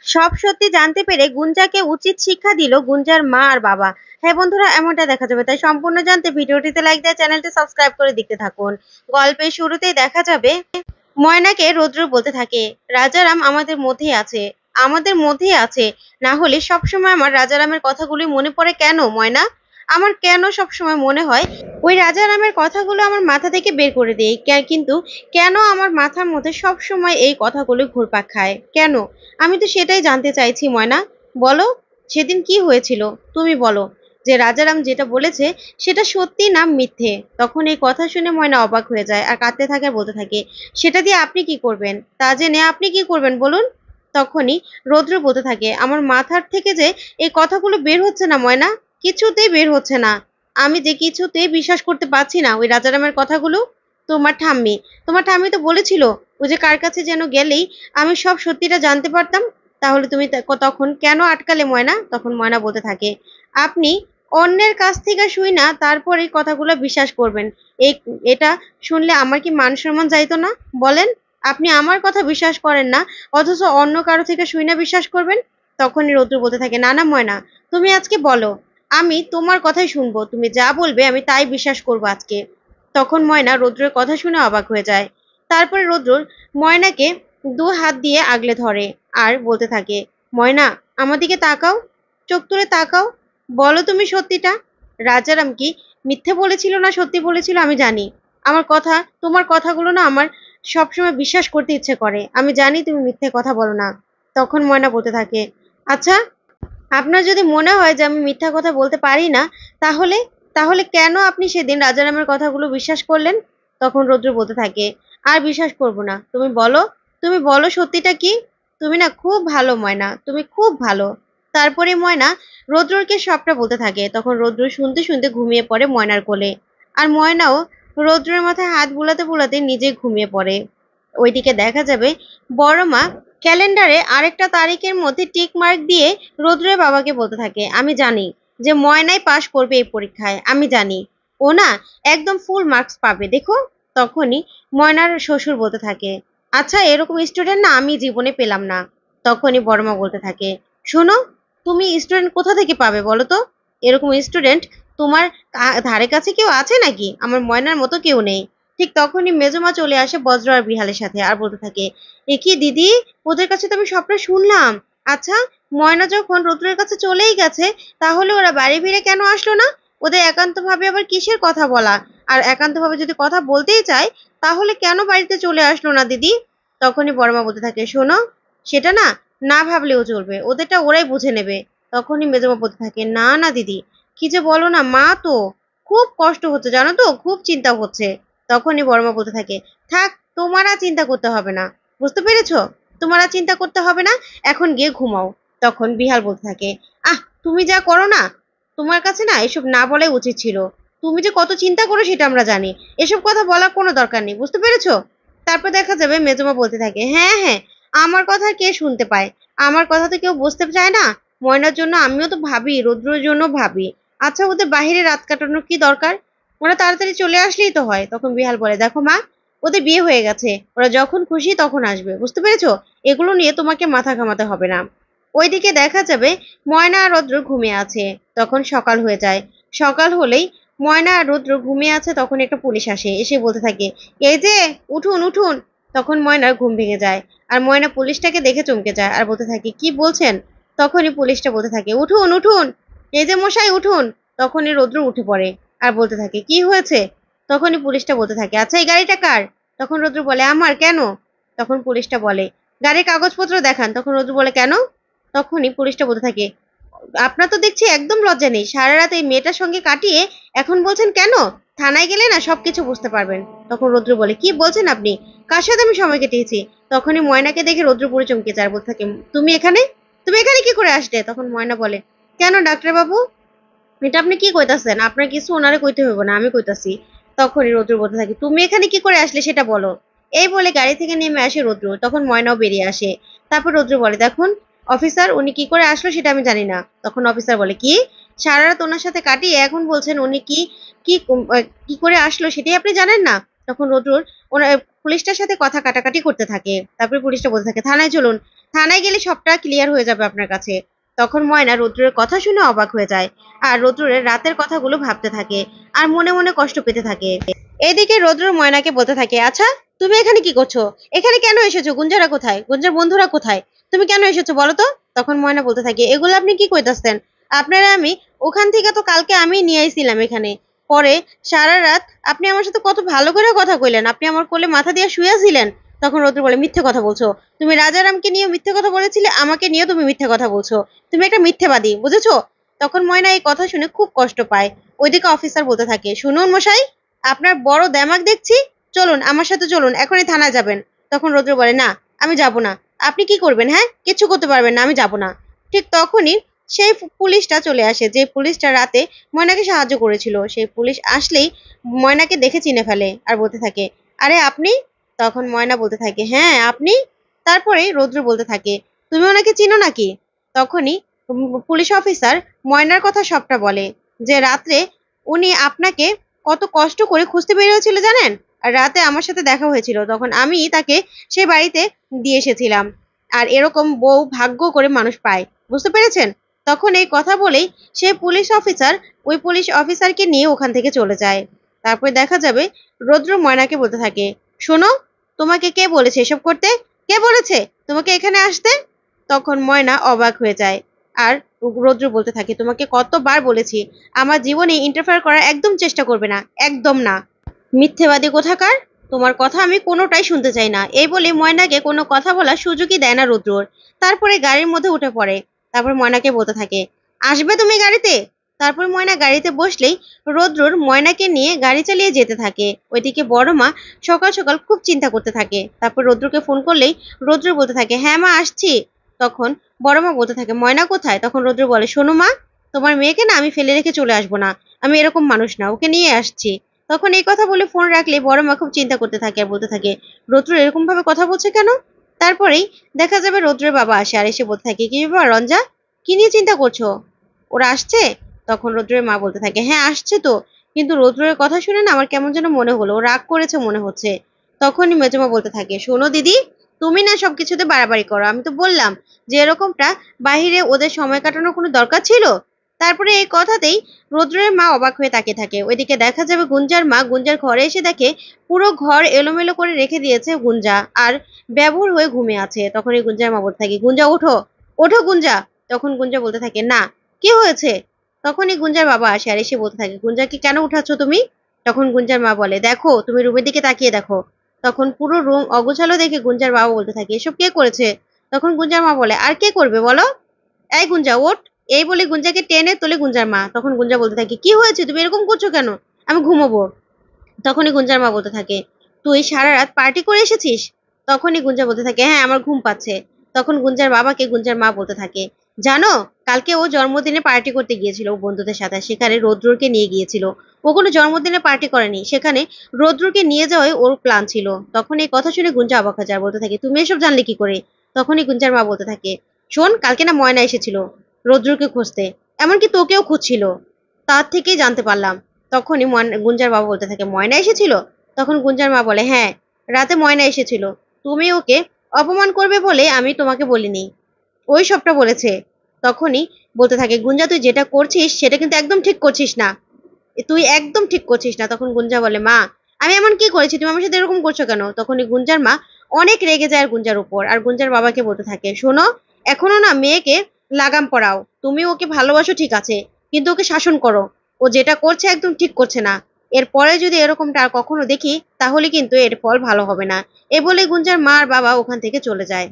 সব সত্যি জানতে পেরে গুঞ্জাকে উচিত শিক্ষা দিল গুঞ্জার মা আর বাবা। হ্যাঁ বন্ধুরা, এমনটা দেখা যাবে, তাই সম্পূর্ণ জানতে ভিডিওটিতে লাইক দিয়ে চ্যানেলটি সাবস্ক্রাইব করে দেখতে থাকুন। গল্পের শুরুতেই দেখা যাবে ময়নাকে রৌদ্র বলতে থাকে, রাজারাম আমাদের মধ্যেই আছে, আমাদের মধ্যেই আছে, না হলে সবসময় আমার রাজারামের কথাগুলি মনে পড়ে কেন ময়না? আমার কেন সবসময় মনে হয় ওই রাজারামের কথাগুলো আমার মাথা থেকে বের করে দেই, কিন্তু কেন আমার মাথার মধ্যে সবসময় এই কথাগুলো ঘুরপাক খায় কেন? আমি তো সেটাই জানতে চাইছি ময়না। বলো, সেদিন কি হয়েছিল? তুমি বলো যে রাজারাম যেটা বলেছে সেটা সত্যি না মিথ্যে। তখন এই কথা শুনে ময়না অবাক হয়ে যায় আর কাঁদতে থাকে আর বলতে থাকে, সেটা দিয়ে আপনি কি করবেন? তা জেনে আপনি কি করবেন বলুন? তখনই রৌদ্র বলতে থাকে, আমার মাথার থেকে যে এই কথাগুলো বের হচ্ছে না ময়না, কিছুতেই বের হচ্ছে না। আমি যে কিছুতেই বিশ্বাস করতে পারছি না ওই রাজারামের কথাগুলো। তোমার ঠাম্মি তোমার ঠাম্মি তো বলেছিল ও যে কার কাছে যেন গেলেই আমি সব সত্যিটা জানতে পারতাম। তাহলে তুমি তখন কেন আটকালে ময়না? তখন ময়না বলতে থাকে, আপনি অন্যের কাছ থেকে শুই না তারপর এই কথাগুলো বিশ্বাস করবেন, এই এটা শুনলে আমার কি মান সম্মান যাইতো না বলেন? আপনি আমার কথা বিশ্বাস করেন না, অথচ অন্য কারো থেকে শুই না বিশ্বাস করবেন? তখনই রৌদ্র বলতে থাকে, না না ময়না, তুমি আজকে বলো, আমি তোমার কথাই শুনবো, তুমি যা বলবে আমি তাই বিশ্বাস করবো আজকে। তখন ময়না রৌদ্রের কথা শুনে অবাক হয়ে যায়। তারপরে রৌদ্র ময়নাকে দু হাত দিয়ে আগলে ধরে আর বলতে থাকে, ময়না আমার দিকে তাকাও, চোখ তুলে তাকাও, বলো তুমি সত্যিটা। রাজারাম কি মিথ্যে বলেছিল না সত্যি বলেছিল আমি জানি। আমার কথা, তোমার কথাগুলো না আমার সবসময় বিশ্বাস করতে ইচ্ছে করে, আমি জানি তুমি মিথ্যে কথা বলো না। তখন ময়না বলতে থাকে, আচ্ছা, আপনার যদি মনে হয় যে আমি মিথ্যা কথা বলতে পারি না, তাহলে তাহলে কেন আপনি সেদিন রাজারামের কথাগুলো বিশ্বাস করলেন? তখন রৌদ্র বলতে থাকে, আর বিশ্বাস করব না, তুমি বলো, তুমি বলো সত্যিটা কি? তুমি না খুব ভালো ময়না, তুমি খুব ভালো। তারপরে ময়না রৌদ্রকে সবটা বলতে থাকে। তখন রৌদ্র শুনতে শুনতে ঘুমিয়ে পড়ে ময়নার কোলে। আর ময়নাও রৌদ্রের মাথায় হাত বুলাতে বুলাতে নিজে ঘুমিয়ে পড়ে। ওইদিকে দেখা যাবে বড় মা ক্যালেন্ডারে আরেকটা তারিখের মধ্যে টিক মার্ক দিয়ে রৌদ্রের বাবাকে বলতে থাকে, আমি জানি যে ময়নাই পাশ করবে এই পরীক্ষায়, আমি জানি ও না একদম ফুল মার্কস পাবে, দেখো। তখনই ময়নার শ্বশুর বলতে থাকে, আচ্ছা, এরকম স্টুডেন্ট না আমি জীবনে পেলাম না। তখনই বড়মা বলতে থাকে, শোনো, তুমি স্টুডেন্ট কোথা থেকে পাবে বলো তো? এরকম স্টুডেন্ট তোমার ধারে কাছে কেউ আছে নাকি? আমার ময়নার মতো কেউ নেই। ঠিক তখনই মেজমা চলে আসে বজ্র আর বিড়ালের সাথে আর বলতে থাকে, এ কি দিদি, ওদের কাছে তো আমি সবটা শুনলাম। আচ্ছা, ময়না যখন রৌদ্রের কাছে চলেই গেছে, তাহলে ওরা বাড়ি ফিরে কেন আসলো না? ওদের একান্তভাবে আবার কিসের কথা বলা? আর একান্তভাবে যদি কথা বলতেই চায়, তাহলে কেন বাড়িতে চলে আসলো না দিদি? তখনই বড়মা বলতে থাকে, শোনো, সেটা না না ভাবলেও চলবে, ওদেরটা ওরাই বুঝে নেবে। তখনই মেজমা বলতে থাকে, না না দিদি, কি যে বলো না, মা তো খুব কষ্ট হচ্ছে জানো তো, খুব চিন্তা হচ্ছে। তখনই বড়মা বলতে থাকে, থাক, তোমার আর চিন্তা করতে হবে না, বুঝতে পেরেছো? তোমার আর চিন্তা করতে হবে না, এখন গিয়ে ঘুমাও। তখন বিহাল বলতে থাকে, আহ, তুমি যা করো না, তোমার কাছে না এসব না বলাই উচিত ছিল। তুমি যে কত চিন্তা করো সেটা আমরা জানি, এসব কথা বলার কোনো দরকার নেই, বুঝতে পেরেছো? তারপর দেখা যাবে মেজমা বলতে থাকে, হ্যাঁ হ্যাঁ, আমার কথা কে শুনতে পায়? আমার কথা তো কেউ বুঝতে চায় না। ময়নার জন্য আমিও তো ভাবি, রৌদ্রের জন্য ভাবি। আচ্ছা, ওদের বাহিরে রাত কাটানোর কি দরকার? ওরা তাড়াতাড়ি চলে আসলেই তো হয়। তখন বিহাল বলে, দেখো মা, ওদের বিয়ে হয়ে গেছে, ওরা যখন খুশি তখন আসবে, বুঝতে পেরেছো? এগুলো নিয়ে তোমাকে মাথা ঘামাতে হবে না। ওইদিকে দেখা যাবে ময়না আর রৌদ্র ঘুমিয়ে আছে। তখন সকাল হয়ে যায়। সকাল হলেই ময়না আর রৌদ্র ঘুমিয়ে আছে, তখন একটা পুলিশ আসে, এসে বলতে থাকে, এই যে, উঠুন উঠুন। তখন ময়নার ঘুম ভেঙে যায়। আর ময়না পুলিশটাকে দেখে চমকে যায় আর বলতে থাকে, কি বলছেন? তখনই পুলিশটা বলতে থাকে, উঠুন উঠুন, এই যে মশাই উঠুন। তখনই রৌদ্র উঠে পড়ে আর বলতে থাকে, কি হয়েছে? তখনই পুলিশটা বলতে থাকে, আচ্ছা, এই গাড়িটা কার? তখন রৌদ্র বলে, আমার। কেন? তখন পুলিশটা বলে, গাড়ির কাগজপত্র দেখান। তখন রৌদ্র বলে, কেন? তখনই পুলিশটা বলতে থাকে, আপনার তো দেখছি একদম লজ্জা নেই, সারা রাত এই মেয়েটার সঙ্গে কাটিয়ে এখন বলছেন কেন? থানায় গেলে না সবকিছু বুঝতে পারবেন। তখন রৌদ্র বলে, কি বলছেন আপনি? কার সাথে আমি সময় কেটেছি? তখনই ময়নাকে দেখে রৌদ্র পুরো চমকে যায় আর বলতে থাকে, তুমি এখানে, তুমি এখানে কি করে আসলে? তখন ময়না বলে, কেন ডাক্তার বাবু, এটা আপনি কি কইতাছেন? আপনার কিছু ওনারে কইতে হইব না, আমি কইতাছি। তখনই রৌদ্র বলতে থাকে, তুমি এখানে কি করে আসলে সেটা বলো। এই বলে গাড়ি থেকে নেমে আসে রৌদ্র। তখন ময়নাও বেরিয়ে আসে। তারপর রৌদ্র বলে, দেখুন অফিসার, উনি কি করে আসলো সেটা আমি জানি না। তখন অফিসার বলে, কি, সারা রাত ওনার সাথে কাটিয়ে এখন বলছেন উনি কি কি কি করে আসলো সেটাই আপনি জানেন না? তখন রৌদ্র পুলিশটার সাথে কথা কাটাকাটি করতে থাকে। তারপরে পুলিশটা বলতে থাকে, থানায় চলুন, থানায় গেলে সবটা ক্লিয়ার হয়ে যাবে আপনার কাছে। তখন ময়না রৌদ্রের কথা শুনে অবাক হয়ে যায়, আর রৌদ্রের রাতের কথাগুলো ভাবতে থাকে, আর মনে মনে কষ্ট পেতে থাকে। এদিকে রৌদ্র ময়নাকে বলতে থাকে, আচ্ছা তুমি এখানে কি করছো? এখানে কেন এসেছো? গুঞ্জারা কোথায়? গুঞ্জার বন্ধুরা কোথায়? তুমি কেন এসেছো বলো তো? তখন ময়না বলতে থাকে, এগুলো আপনি কি কইতাছেন? আপনারা আমি ওখান থেকে তো কালকে আমি নিয়ে আইছিলাম এখানে। পরে সারা রাত আপনি আমার সাথে কত ভালো করে কথা কইলেন, আপনি আমার কোলে মাথা দিয়ে শুয়েছিলেন। তখন রৌদ্র বলে, মিথ্যে কথা বলছো তুমি। রাজারামকে নিয়ে মিথ্যে কথা বলেছিলে, আমাকে নিয়েও তুমি মিথ্যে কথা বলছো। তুমি একটা মিথ্যেবাদী, বুঝেছো? তখন ময়না এই কথা শুনে খুব কষ্ট পায়। ওইদিকে অফিসার বলতে থাকে, শুনুন মশাই, আপনার বড় দেমাক দেখছি, চলুন আমার সাথে চলুন, এখনই থানায় যাবেন। তখন রৌদ্র বলে, না আমি যাব না। আপনি কি করবেন? হ্যাঁ, কিচ্ছু করতে পারবেন না, আমি যাব না। ঠিক তখনই সেই পুলিশটা চলে আসে, যে পুলিশটা রাতে ময়নাকে সাহায্য করেছিল। সেই পুলিশ আসলেই ময়নাকে দেখে চিনে ফেলে আর বলতে থাকে, আরে আপনি? তখন ময়না বলতে থাকে, হ্যাঁ আপনি। তারপরে রৌদ্র বলতে থাকে, তুমি ওনাকে চিনো নাকি? তখনই পুলিশ অফিসার ময়নার কথা সবটা বলে, যে রাত্রে উনি আপনাকে কত কষ্ট করে খুঁজতে বেরিয়েছিল জানেন। আর রাতে আমার সাথে দেখা হয়েছিল, তখন আমি তাকে সেই বাড়িতে দিয়ে এসেছিলাম। আর এরকম বউ ভাগ্য করে মানুষ পায়, বুঝতে পেরেছেন? তখন এই কথা বলেই সে পুলিশ অফিসার ওই পুলিশ অফিসারকে নিয়ে ওখান থেকে চলে যায়। তারপরে দেখা যাবে রৌদ্র ময়নাকে বলতে থাকে, শোনো, তোমাকে কে বলেছে এসব করতে? কে বলেছে তোমাকে এখানে আসতে? তখন ময়না অবাক হয়ে যায়। আর রৌদ্র বলতে থাকে, তোমাকে কতবার বলেছি আমার জীবনে ইন্টারফেয়ার করার একদম চেষ্টা করবে না, একদম না। মিথ্যেবাদী কোথাকার, তোমার কথা আমি কোনোটাই শুনতে চাই না। এই বলে ময়নাকে কোনো কথা বলার সুযোগই দেয় না রুদ্রর। তারপরে গাড়ির মধ্যে উঠে পড়ে। তারপর ময়নাকে বলতে থাকে, আসবে তুমি গাড়িতে? তারপর ময়না গাড়িতে বসলেই রৌদ্রর ময়নাকে নিয়ে গাড়ি চালিয়ে যেতে থাকে। ওইদিকে বড় মা সকাল সকাল খুব চিন্তা করতে থাকে। তারপর রৌদ্রকে ফোন করলেই রৌদ্র বলতে থাকে, হ্যাঁ মা আসছি। তখন বড় মা বলতে থাকে, ময়না কোথায়? তখন রৌদ্র বলে, শোনো মা, তোমার মেয়েকে না আমি ফেলে রেখে চলে আসবো না, আমি এরকম মানুষ না, ওকে নিয়ে আসছি। তখন এই কথা বলে ফোন রাখলে বড় মা খুব চিন্তা করতে থাকে আর বলতে থাকে, রৌদ্র এরকম ভাবে কথা বলছে কেন? তারপরেই দেখা যাবে রৌদ্রের বাবা আসে আর এসে বলতে থাকে, কি ব্যাপার রঞ্জা, কি নিয়ে চিন্তা করছো? ওরা আসছে? তখন রৌদ্রের মা বলতে থাকে, হ্যাঁ আসছে তো, কিন্তু রৌদ্রের কথা শুনে না আমার কেমন যেন মনে হলো, ও রাগ করেছে মনে হচ্ছে। তখনই মেজমা বলতে থাকে, শোনো দিদি, তুমি না সবকিছুতে বাড়াবাড়ি করো। আমি তো বললাম যে এরকমটা বাহিরে ওদের সময় কাটানোর কোনো দরকার ছিল? তারপরে এই কথাতেই রৌদ্রের মা অবাক হয়ে তাকিয়ে থাকে। ওইদিকে দেখা যাবে গুঞ্জার মা গুঞ্জার ঘরে এসে দেখে পুরো ঘর এলোমেলো করে রেখে দিয়েছে গুঞ্জা, আর ব্যাভুর হয়ে ঘুমিয়ে আছে। তখন এই গুঞ্জার মা বলতে থাকে, গুঞ্জা ওঠো, ওঠো গুঞ্জা। তখন গুঞ্জা বলতে থাকে, না, কি হয়েছে? তখনই গুঞ্জার বাবা আসে আর এসে বলতে থাকে, গুঞ্জাকে কেন উঠাচ্ছ তুমি? তখন গুঞ্জার মা বলে, দেখো তুমি রুমের দিকে তাকিয়ে দেখো। তখন পুরো রুম অগোছালো দেখে গুঞ্জার বাবা বলতে থাকে, এসব কে করেছে? তখন গুঞ্জার মা বলে, আর কে করবে বলো? এই গুঞ্জা ওঠ। এই বলে গুঞ্জাকে টেনে তোলে গুঞ্জার মা। তখন গুঞ্জা বলতে থাকে, কি হয়েছে, তুমি এরকম করছো কেন? আমি ঘুমোবো। তখনই গুঞ্জার মা বলতে থাকে, তুই সারা রাত পার্টি করে এসেছিস? তখনই গুঞ্জা বলতে থাকে, হ্যাঁ আমার ঘুম পাচ্ছে। তখন গুঞ্জার বাবাকে গুঞ্জার মা বলতে থাকে, জানো কালকে ও জন্মদিনে পার্টি করতে গিয়েছিল ও বন্ধুদের সাথে, সেখানে রৌদ্রকে নিয়ে গিয়েছিল। ও কোনো জন্মদিনে পার্টি করেনি, সেখানে রৌদ্রকে নিয়ে যাওয়াই ওর প্ল্যান ছিল। তখন এই কথা শুনে গুঞ্জা অবাক হয়ে যায় আর বলতে থাকে, তুমি এসব জানলে কি করে? তখনই গুঞ্জার মা বলতে থাকে, শোন, কালকে না ময়না এসেছিল রৌদ্রকে খুঁজতে, এমনকি তোকেও খুঁজছিল, তার থেকেই জানতে পারলাম। তখনই গুঞ্জার বাবা বলতে থাকে, ময়না এসেছিল? তখন গুঞ্জার মা বলে, হ্যাঁ রাতে ময়না এসেছিল, তুমি ওকে অপমান করবে বলে আমি তোমাকে বলিনি, ওই সবটা বলেছে। তখনই বলতে থাকে, গুঞ্জা তুই যেটা করছিস সেটা কিন্তু একদম ঠিক করছিস না, তুই একদম ঠিক করছিস না। তখন গুঞ্জা বলে, মা আমি এমন কি করেছি, তুমি আমার সাথে এরকম করছো কেন? তখনই গুঞ্জার মা অনেক রেগে যায় আর গুঞ্জার উপর, আর গুঞ্জার বাবাকে বলতে থাকে, শোনো, এখনো না মেয়েকে লাগাম পড়াও। তুমি ওকে ভালোবাসো ঠিক আছে, কিন্তু ওকে শাসন করো। ও যেটা করছে একদম ঠিক করছে না। এরপরে যদি এরকমটা আর কখনো দেখি তাহলে কিন্তু এর ফল ভালো হবে না। এ বলে গুঞ্জার মা আর বাবা ওখান থেকে চলে যায়।